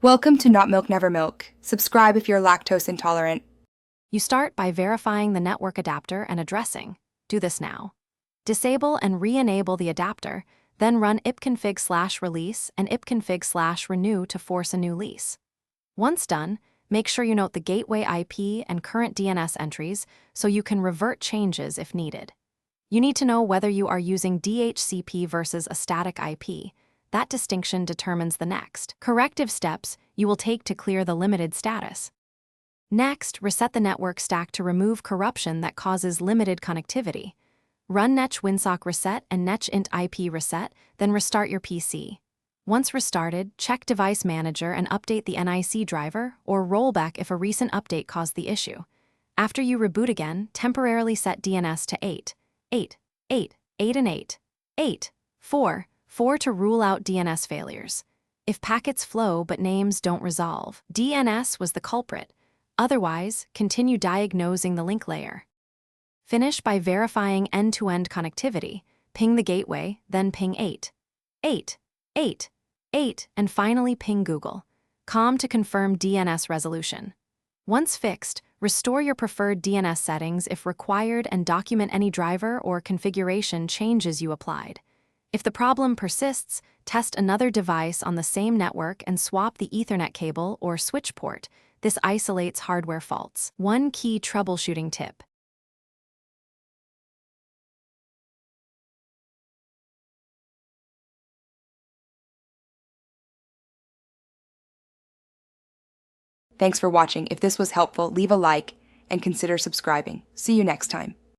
Welcome to Not Milk Never Milk. Subscribe if you're lactose intolerant. You start by verifying the network adapter and addressing. Do this now. Disable and re-enable the adapter, then run ipconfig/release and ipconfig/renew to force a new lease. Once done, make sure you note the gateway IP and current DNS entries so you can revert changes if needed. You need to know whether you are using DHCP versus a static IP. That distinction determines the next corrective steps you will take to clear the limited status. Next, reset the network stack to remove corruption that causes limited connectivity. Run netch winsock reset and netch int IP reset, then restart your PC. Once restarted, check Device Manager and update the NIC driver or rollback if a recent update caused the issue. After you reboot again, temporarily set DNS to 8, 8, 8, 8 and 8, 8, 4, 4 to rule out DNS failures. If packets flow but names don't resolve, DNS was the culprit. Otherwise, continue diagnosing the link layer. Finish by verifying end-to-end connectivity. Ping the gateway, then ping 8, 8, 8, 8, and finally ping Google.com to confirm DNS resolution. Once fixed, restore your preferred DNS settings if required and document any driver or configuration changes you applied. If the problem persists, test another device on the same network and swap the Ethernet cable or switch port. This isolates hardware faults. One key troubleshooting tip. Thanks for watching. If this was helpful, leave a like and consider subscribing. See you next time.